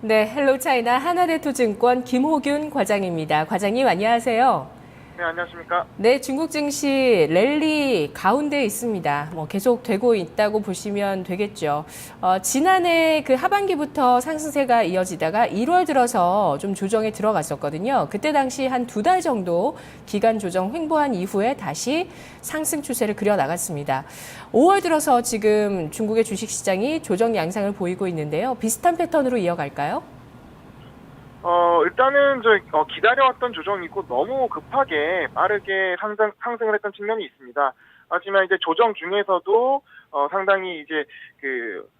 네, 헬로차이나 하나대투증권 김호균 과장입니다. 과장님 안녕하세요. 네, 안녕하십니까? 네, 중국 증시 랠리 가운데 있습니다. 계속 되고 있다고 보시면 되겠죠. 지난해 그 하반기부터 상승세가 이어지다가 1월 들어서 좀 조정에 들어갔었거든요. 그때 당시 한 2달 정도 기간 조정 횡보한 이후에 다시 상승 추세를 그려 나갔습니다. 5월 들어서 지금 중국의 주식시장이 조정 양상을 보이고 있는데요. 비슷한 패턴으로 이어갈까요? 일단은 기다려왔던 조정이고 너무 급하게 빠르게 상승을 했던 측면이 있습니다. 하지만 이제 조정 중에서도 상당히 이제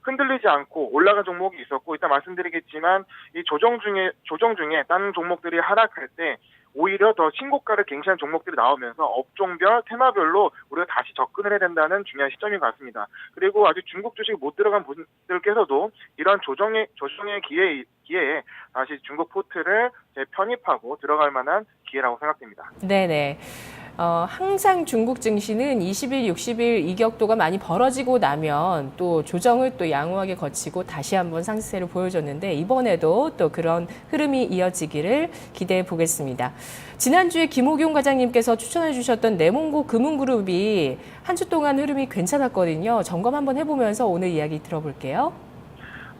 흔들리지 않고 올라간 종목이 있었고, 이따 말씀드리겠지만 이 조정 중에 다른 종목들이 하락할 때 오히려 더 신고가를 갱신한 종목들이 나오면서 업종별, 테마별로 우리가 다시 접근을 해야 된다는 중요한 시점인 것 같습니다. 그리고 아직 중국 주식 못 들어간 분들께서도 이런 조정의 기회에 다시 중국 포트를 편입하고 들어갈 만한 기회라고 생각됩니다. 네네. 항상 중국 증시는 20일, 60일 이격도가 많이 벌어지고 나면 또 조정을 또 양호하게 거치고 다시 한번 상승세를 보여줬는데 이번에도 또 그런 흐름이 이어지기를 기대해 보겠습니다. 지난주에 김호균 과장님께서 추천해 주셨던 네몽고 금융그룹이 한 주 동안 흐름이 괜찮았거든요. 점검 한번 해보면서 오늘 이야기 들어볼게요.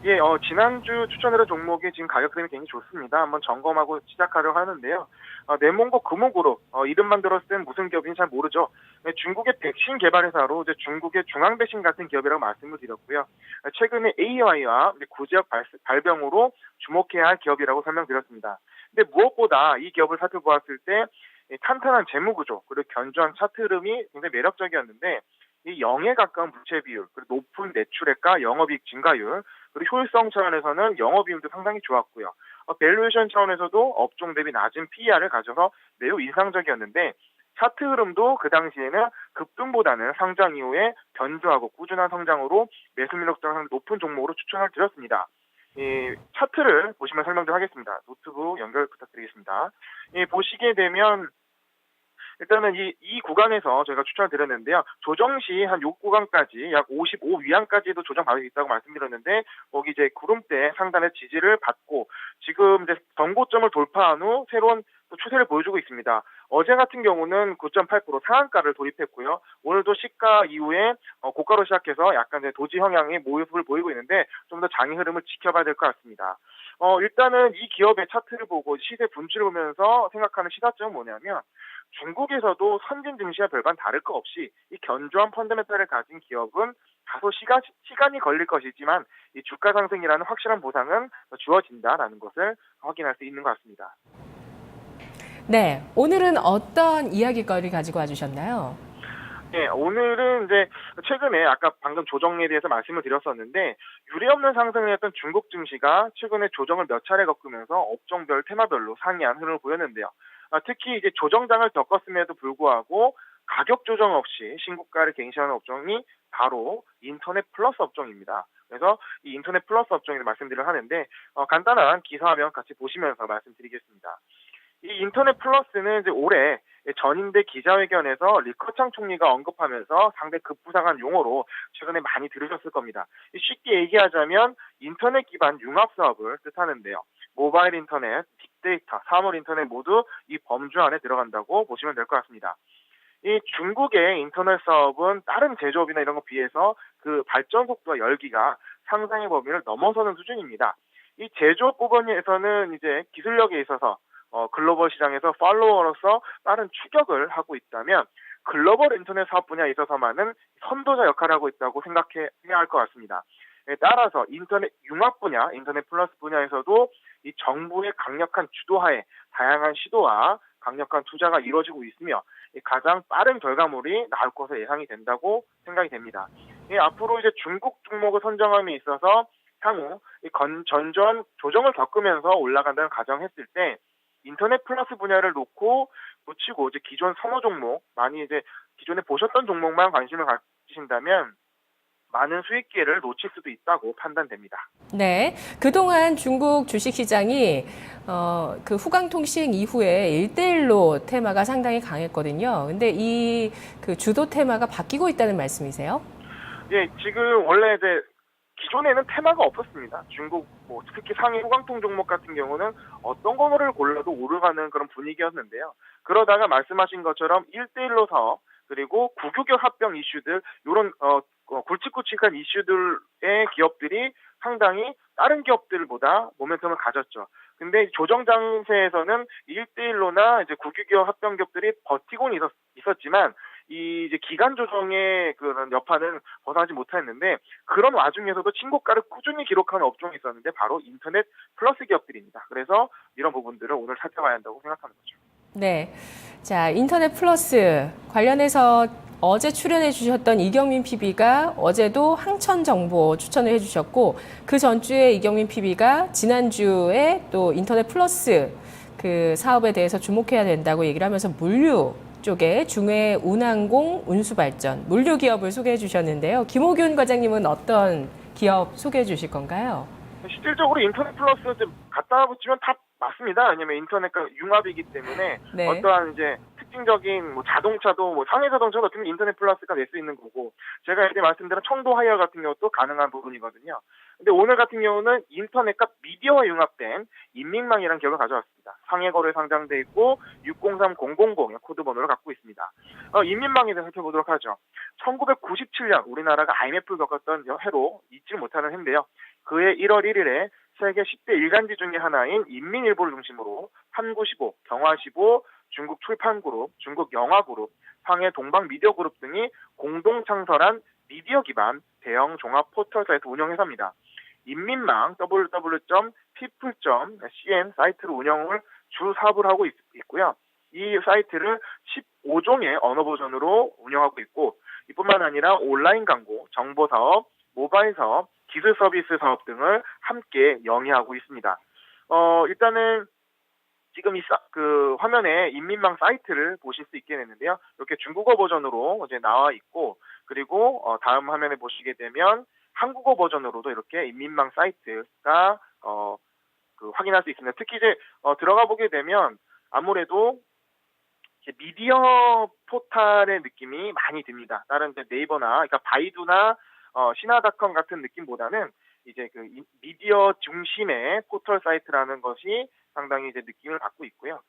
예, 지난주 추천드린 종목이 지금 가격 흐름이 굉장히 좋습니다. 한번 점검하고 시작하려고 하는데요. 네몽고 금호그룹, 이름만 들었을 땐 무슨 기업인지 잘 모르죠. 네, 중국의 백신 개발 회사로 이제 중국의 중앙백신 같은 기업이라고 말씀을 드렸고요. 최근에 AI와 구제약 발병으로 주목해야 할 기업이라고 설명드렸습니다. 근데 무엇보다 이 기업을 살펴보았을 때 탄탄한 재무구조, 그리고 견조한 차트 흐름이 굉장히 매력적이었는데, 이 0에 가까운 부채 비율, 그리고 높은 매출액과 영업이익 증가율, 그리고 효율성 차원에서는 영업이익도 상당히 좋았고요. 밸류에이션 차원에서도 업종 대비 낮은 PER을 가져서 매우 인상적이었는데, 차트 흐름도 그 당시에는 급등보다는 상장 이후에 견조하고 꾸준한 성장으로 매수 민력도 상당히 높은 종목으로 추천을 드렸습니다. 이 차트를 보시면 설명 좀 하겠습니다. 노트북 연결 부탁드리겠습니다. 보시게 되면 일단은 이 구간에서 저희가 추천을 드렸는데요. 조정 시 한 요 구간까지 약 55 위안까지도 조정 받을 수 있다고 말씀드렸는데, 거기 이제 구름대 상단의 지지를 받고 지금 이제 전고점을 돌파한 후 새로운 또 추세를 보여주고 있습니다. 어제 같은 경우는 9.8% 상한가를 돌입했고요. 오늘도 시가 이후에 고가로 시작해서 약간 이제 도지 형향의 모습을 보이고 있는데 좀 더 장의 흐름을 지켜봐야 될 것 같습니다. 일단은 이 기업의 차트를 보고 시세 분출을 보면서 생각하는 시사점은 뭐냐면, 중국에서도 선진 증시와 별반 다를 것 없이 이 견조한 펀더멘탈을 가진 기업은 다소 시간이 걸릴 것이지만 이 주가 상승이라는 확실한 보상은 주어진다라는 것을 확인할 수 있는 것 같습니다. 네, 오늘은 어떤 이야기거리 가지고 와주셨나요? 네, 오늘은 이제 최근에 아까 방금 조정에 대해서 말씀을 드렸었는데, 유례없는 상승을 했던 중국 증시가 최근에 조정을 몇 차례 겪으면서 업종별, 테마별로 상이한 흐름을 보였는데요. 특히 이제 조정장을 겪었음에도 불구하고 가격 조정 없이 신고가를 갱신하는 업종이 바로 인터넷 플러스 업종입니다. 그래서 이 인터넷 플러스 업종에 말씀드리려 하는데, 간단한 기사화면 같이 보시면서 말씀드리겠습니다. 이 인터넷 플러스는 이제 올해 전인대 기자회견에서 리커창 총리가 언급하면서 상당히 급부상한 용어로 최근에 많이 들으셨을 겁니다. 쉽게 얘기하자면 인터넷 기반 융합 사업을 뜻하는데요. 모바일 인터넷, 빅데이터, 사물 인터넷 모두 이 범주 안에 들어간다고 보시면 될 것 같습니다. 이 중국의 인터넷 사업은 다른 제조업이나 이런 거 비해서 그 발전 속도와 열기가 상상의 범위를 넘어서는 수준입니다. 이 제조업 부분에서는 이제 기술력에 있어서 글로벌 시장에서 팔로워로서 빠른 추격을 하고 있다면, 글로벌 인터넷 사업 분야에 있어서만은 선도자 역할을 하고 있다고 생각해야 할 것 같습니다. 따라서 인터넷 융합 분야, 인터넷 플러스 분야에서도 이 정부의 강력한 주도하에 다양한 시도와 강력한 투자가 이루어지고 있으며 가장 빠른 결과물이 나올 것으로 예상이 된다고 생각이 됩니다. 앞으로 이제 중국 종목을 선정함에 있어서 향후 전전 조정을 겪으면서 올라간다는 가정했을 때 인터넷 플러스 분야를 놓치고 이제 기존 선호 종목, 많이 이제 기존에 보셨던 종목만 관심을 가지신다면 많은 수익 기회를 놓칠 수도 있다고 판단됩니다. 네, 그동안 중국 주식시장이 그 후광통 시행 이후에 1대1로 테마가 상당히 강했거든요. 근데 이 그 주도 테마가 바뀌고 있다는 말씀이세요? 예, 지금 원래 이제 기존에는 테마가 없었습니다. 중국 뭐 특히 상위 후광통 종목 같은 경우는 어떤 거를 골라도 오르가는 그런 분위기였는데요. 그러다가 말씀하신 것처럼 1대1로 사업 그리고 국유격 합병 이슈들 이런 굵직굵직한 이슈들의 기업들이 상당히 다른 기업들보다 모멘텀을 가졌죠. 근데 조정 장세에서는 1대1로나 이제 국유기업 합병 기업들이 버티고는 있었지만 이 이제 기간 조정의 그런 여파는 벗어나지 못했는데 그런 와중에서도 신고가를 꾸준히 기록하는 업종이 있었는데 바로 인터넷 플러스 기업들입니다. 그래서 이런 부분들을 오늘 살펴봐야 한다고 생각하는 거죠. 네. 자, 인터넷 플러스 관련해서 어제 출연해 주셨던 이경민 PB가 어제도 항천 정보 추천을 해 주셨고 그 전주에 이경민 PB가 지난주에 또 인터넷 플러스 그 사업에 대해서 주목해야 된다고 얘기를 하면서 물류 쪽에 중외 운항공 운수발전 물류 기업을 소개해 주셨는데요. 김호균 과장님은 어떤 기업 소개해 주실 건가요? 실질적으로 인터넷 플러스 갖다 붙이면 다 맞습니다. 왜냐면 인터넷과 융합이기 때문에 네. 어떠한 이제 특징적인 뭐 자동차도 뭐 상해 자동차도 어떻게 보면 인터넷 플러스가 낼 수 있는 거고 제가 이제 말씀드린 청도 하이어 같은 경우도 가능한 부분이거든요. 근데 오늘 같은 경우는 인터넷과 미디어와 융합된 인민망이라는 기업을 가져왔습니다. 상해거래 상장돼 있고 603000의 코드 번호를 갖고 있습니다. 인민망에 대해서 살펴보도록 하죠. 1997년 우리나라가 IMF를 겪었던 해로 잊지 못하는 해인데요. 그해 1월 1일에 세계 10대 일간지 중의 하나인 인민일보를 중심으로 한구15, 경화15, 중국 출판그룹, 중국 영화그룹, 황해 동방미디어그룹 등이 공동 창설한 미디어 기반 대형 종합 포털 사이트 운영 회사입니다. 인민망 www.people.cn 사이트를 운영을 주 사업을 하고 있고요. 이 사이트를 15종의 언어 버전으로 운영하고 있고 이뿐만 아니라 온라인 광고, 정보 사업, 모바일 사업, 기술 서비스 사업 등을 함께 영위하고 있습니다. 일단은 지금 그 화면에 인민망 사이트를 보실 수 있게 됐는데요. 이렇게 중국어 버전으로 이제 나와 있고 그리고 다음 화면에 보시게 되면 한국어 버전으로도 이렇게 인민망 사이트가 그 확인할 수 있습니다. 특히 이제 들어가 보게 되면 아무래도 미디어 포탈의 느낌이 많이 듭니다. 다른 이제 네이버나 그러니까 바이두나 신화닷컴 같은 느낌보다는 이제 그 미디어 중심의 포털 사이트라는 것이 상당히 이제 느낌을 받고 있고요.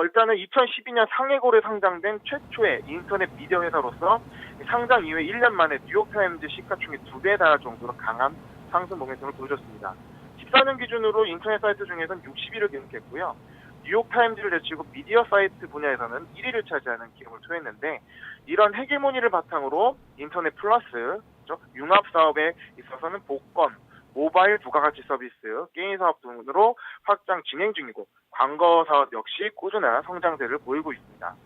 일단은 2012년 상해거래 상장된 최초의 인터넷 미디어 회사로서 상장 이후에 1년 만에 뉴욕타임즈 시가총액 2배에 달할 정도로 강한 상승 모멘텀을 보여줬습니다. 14년 기준으로 인터넷 사이트 중에서는 60위를 기록했고요. 뉴욕타임즈를 제치고 미디어 사이트 분야에서는 1위를 차지하는 기록을 토했는데 이런 헤게모니를 바탕으로 인터넷 플러스 융합 사업에 있어서는 복권, 모바일 부가가치 서비스, 게임 사업 등으로 확장 진행 중이고 광고 사업 역시 꾸준한 성장세를 보이고 있습니다.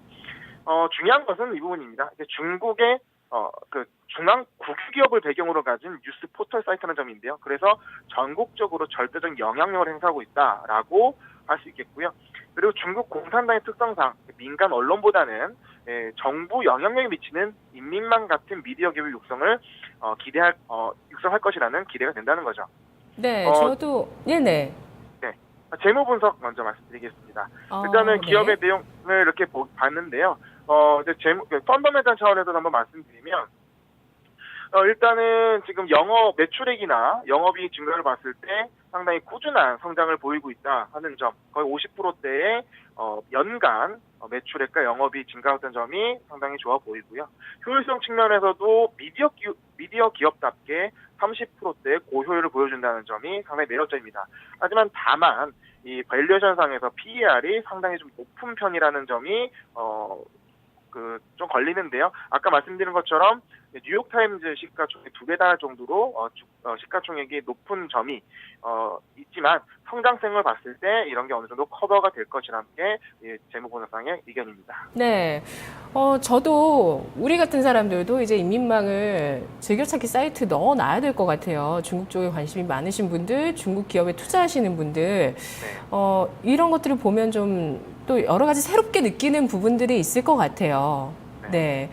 중요한 것은 이 부분입니다. 중국의 그 중앙 국유기업을 배경으로 가진 뉴스 포털 사이트라는 점인데요. 그래서 전국적으로 절대적 영향력을 행사하고 있다라고 할 수 있겠고요. 그리고 중국 공산당의 특성상 민간 언론보다는 정부 영향력이 미치는 인민망 같은 미디어 기업의 육성을 육성할 것이라는 기대가 된다는 거죠. 네, 저도 네네. 네, 재무 분석 먼저 말씀드리겠습니다. 일단은 네. 기업의 내용을 이렇게 봤는데요. 이제 펀더멘탈 차원에서 한번 말씀드리면. 일단은 지금 영업 매출액이나 영업이익 증가를 봤을 때 상당히 꾸준한 성장을 보이고 있다 하는 점, 거의 50%대의 연간 매출액과 영업이익 증가했던 점이 상당히 좋아 보이고요. 효율성 측면에서도 미디어 기업답게 30%대의 고효율을 보여준다는 점이 상당히 매력적입니다. 하지만 다만 이 밸류에이션상에서 PER이 상당히 좀 높은 편이라는 점이 좀 걸리는데요. 아까 말씀드린 것처럼 뉴욕타임즈 시가총액 2배 달 정도로 시가총액이 높은 점이 있지만 성장성을 봤을 때 이런 게 어느 정도 커버가 될 것이라는 게 재무분석상의 의견입니다. 네, 저도 우리 같은 사람들도 이제 인민망을 즐겨찾기 사이트 넣어놔야 될 것 같아요. 중국 쪽에 관심이 많으신 분들, 중국 기업에 투자하시는 분들, 이런 것들을 보면 좀 또 여러 가지 새롭게 느끼는 부분들이 있을 것 같아요. 네.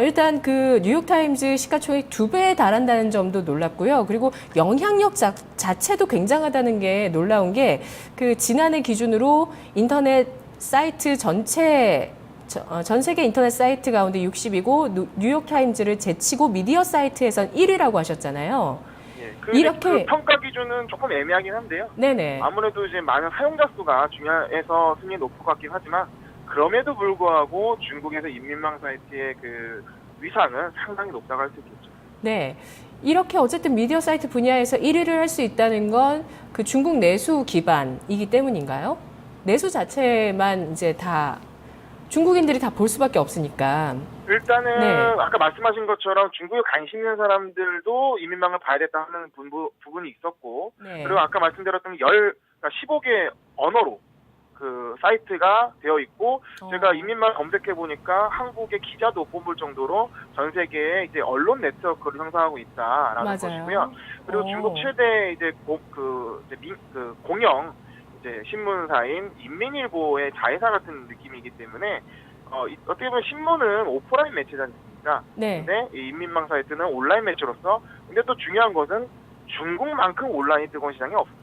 일단 그 뉴욕타임즈 시가총액 2배에 달한다는 점도 놀랍고요. 그리고 영향력 자체도 굉장하다는 게 놀라운 게 그 지난해 기준으로 인터넷 사이트 전 세계 인터넷 사이트 가운데 60이고 뉴욕타임즈를 제치고 미디어 사이트에선 1위라고 하셨잖아요. 이렇게 그 평가 기준은 조금 애매하긴 한데요. 네네. 아무래도 이제 많은 사용자 수가 중요해서 승인이 높을 것 같긴 하지만 그럼에도 불구하고 중국에서 인민망 사이트의 그 위상은 상당히 높다고 할 수 있겠죠. 네. 이렇게 어쨌든 미디어 사이트 분야에서 1위를 할 수 있다는 건 그 중국 내수 기반이기 때문인가요? 내수 자체만 이제 다 중국인들이 다 볼 수밖에 없으니까. 일단은 네. 아까 말씀하신 것처럼 중국에 관심 있는 사람들도 인민망을 봐야 됐다 하는 부분이 있었고 네. 그리고 아까 말씀드렸던 그러니까 15개 언어로 그 사이트가 되어 있고 제가 인민망 검색해 보니까 한국의 기자도 뽑을 정도로 전 세계에 이제 언론 네트워크를 형성하고 있다라는 맞아요. 것이고요. 그리고 중국 최대 이제 공영 이제 신문사인 인민일보의 자회사 같은 느낌이기 때문에 어떻게 보면 신문은 오프라인 매체지 않습니까? 네. 근데 이 인민망 사이트는 온라인 매체로서 근데 또 중요한 것은 중국만큼 온라인이 뜨거운 시장이 없습니다.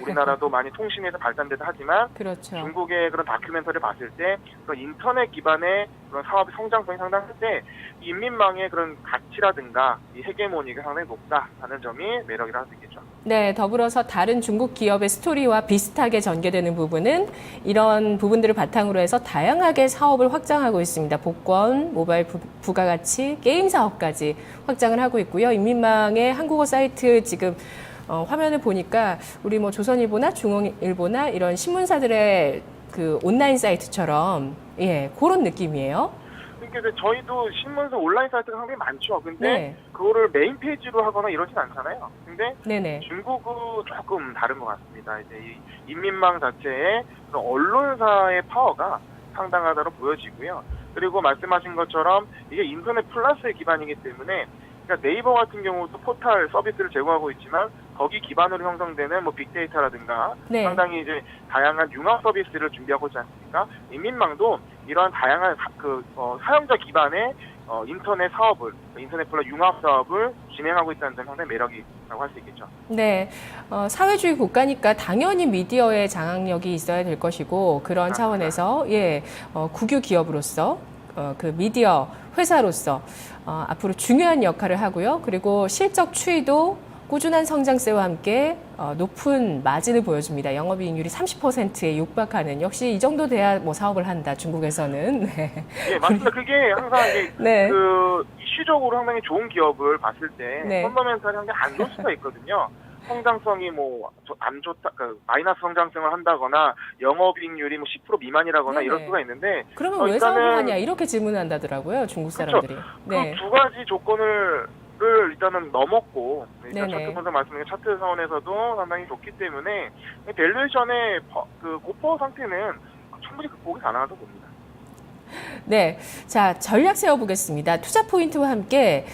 우리나라도 많이 통신에서 발전되다 하지만 그렇죠. 중국의 그런 다큐멘터리를 봤을 때 그런 인터넷 기반의 그런 사업의 성장성이 상당할 때 인민망의 그런 가치라든가 이 헤게모니가 상당히 높다라는 점이 매력이라 할 수 있겠죠. 네, 더불어서 다른 중국 기업의 스토리와 비슷하게 전개되는 부분은 이런 부분들을 바탕으로 해서 다양하게 사업을 확장하고 있습니다. 복권, 모바일 부가가치, 게임 사업까지 확장을 하고 있고요. 인민망의 한국어 사이트 지금 화면을 보니까 우리 뭐 조선일보나 중앙일보나 이런 신문사들의 그 온라인 사이트처럼 그런 느낌이에요. 그러니까 저희도 신문사 온라인 사이트가 상당히 많죠. 근데 네. 그거를 메인 페이지로 하거나 이러진 않잖아요. 근데 네네. 중국은 조금 다른 것 같습니다. 이제 이 인민망 자체의 그런 언론사의 파워가 상당하다고 보여지고요. 그리고 말씀하신 것처럼 이게 인터넷 플러스의 기반이기 때문에 그러니까 네이버 같은 경우도 포털 서비스를 제공하고 있지만 거기 기반으로 형성되는 뭐 빅데이터라든가 네. 상당히 이제 다양한 융합 서비스를 준비하고 있지 않습니까? 인민망도 이러한 다양한 사용자 기반의 인터넷 사업을 인터넷 플러스 융합 사업을 진행하고 있다는 점이 상당히 매력이라고 할 수 있겠죠. 네, 사회주의 국가니까 당연히 미디어의 장악력이 있어야 될 것이고 그런 차원에서 국유 기업으로서 그 미디어 회사로서 앞으로 중요한 역할을 하고요. 그리고 실적 추이도 꾸준한 성장세와 함께 높은 마진을 보여줍니다. 영업이익률이 30%에 육박하는 역시 이 정도 돼야 뭐 사업을 한다. 중국에서는. 네. 예, 맞습니다. 그게 항상 이게 네. 그 이슈적으로 상당히 좋은 기업을 봤을 때 네. 펀더멘탈이 상당히 안 좋을 수가 있거든요. 성장성이 뭐 안 좋다, 마이너스 성장성을 한다거나 영업이익률이 뭐 10% 미만이라거나 네네. 이럴 수가 있는데 그러면 왜 일단은 사업을 하냐 이렇게 질문한다더라고요. 중국 사람들이. 네. 그 두 가지 조건을 일단은 넘었고 일단 네네. 차트 분석 말씀드린 차트 사원에서도 상당히 좋기 때문에 밸류에이션의 그 고퍼 상태는 충분히 극복이 가능하다고 봅니다. 네, 자 전략 세워보겠습니다. 투자 포인트와 함께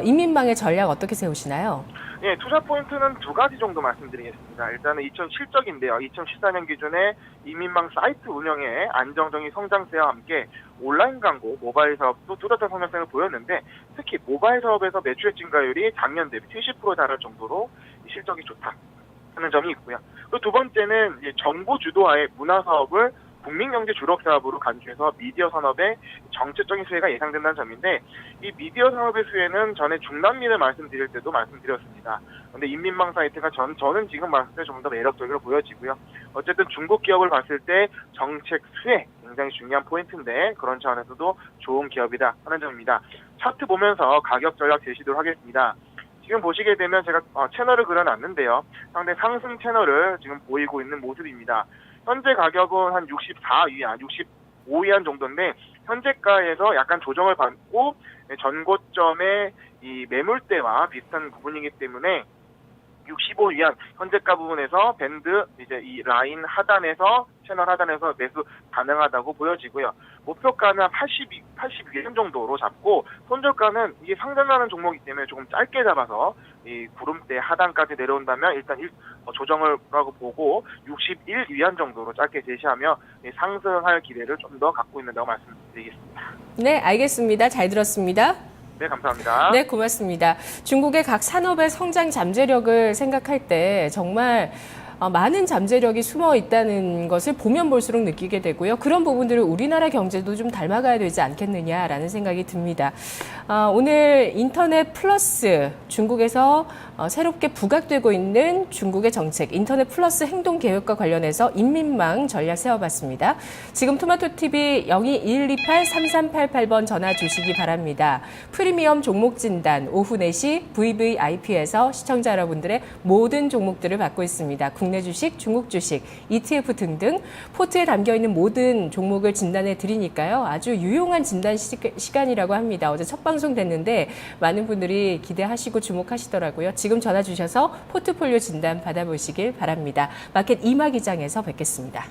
인민망의 전략 어떻게 세우시나요? 예, 투자 포인트는 두 가지 정도 말씀드리겠습니다. 일단은 2007적인데요. 2014년 기준에 인민망 사이트 운영의 안정적인 성장세와 함께 온라인 광고, 모바일 사업도 뚜렷한 성장성을 보였는데 특히 모바일 사업에서 매출액 증가율이 작년 대비 70%에 달할 정도로 실적이 좋다 하는 점이 있고요. 그 두 번째는 이제 정부 주도하에 문화 사업을 국민경제 주력 사업으로 간주해서 미디어 산업의 정책적인 수혜가 예상된다는 점인데 이 미디어 산업의 수혜는 전에 중남미를 말씀드릴 때도 말씀드렸습니다. 그런데 인민망 사이트가 저는 지금 봤을 때 좀 더 매력적으로 보여지고요. 어쨌든 중국 기업을 봤을 때 정책 수혜 굉장히 중요한 포인트인데 그런 차원에서도 좋은 기업이다 하는 점입니다. 차트 보면서 가격 전략 제시도록 하겠습니다. 지금 보시게 되면 제가 채널을 그려놨는데요. 상당히 상승 채널을 지금 보이고 있는 모습입니다. 현재 가격은 한 64위안, 65위안 정도인데 현재가에서 약간 조정을 받고 전고점의 이 매물대와 비슷한 부분이기 때문에 65위안 현재가 부분에서 밴드 이제 이 라인 하단에서 채널 하단에서 매수 가능하다고 보여지고요. 목표가는 82원 정도로 잡고 손절가는 이게 상단하는 종목이기 때문에 조금 짧게 잡아서 이 구름대 하단까지 내려온다면 일단 조정을 하고 보고 61위안 정도로 짧게 제시하며 상승할 기대를 좀 더 갖고 있는다고 말씀드리겠습니다. 네, 알겠습니다. 잘 들었습니다. 네, 감사합니다. 네, 고맙습니다. 중국의 각 산업의 성장 잠재력을 생각할 때 정말 많은 잠재력이 숨어 있다는 것을 보면 볼수록 느끼게 되고요. 그런 부분들을 우리나라 경제도 좀 닮아가야 되지 않겠느냐라는 생각이 듭니다. 오늘 인터넷 플러스 중국에서 새롭게 부각되고 있는 중국의 정책, 인터넷 플러스 행동 계획과 관련해서 인민망 전략 세워봤습니다. 지금 토마토TV 02-2128-3388번 전화 주시기 바랍니다. 프리미엄 종목 진단 오후 4시 VVIP에서 시청자 여러분들의 모든 종목들을 받고 있습니다. 국내 주식, 중국 주식, ETF 등등 포트에 담겨있는 모든 종목을 진단해 드리니까요. 아주 유용한 진단 시간이라고 합니다. 어제 첫 방송 됐는데 많은 분들이 기대하시고 주목하시더라고요. 지금 전화 주셔서 포트폴리오 진단 받아보시길 바랍니다. 마켓 이마 기장에서 뵙겠습니다.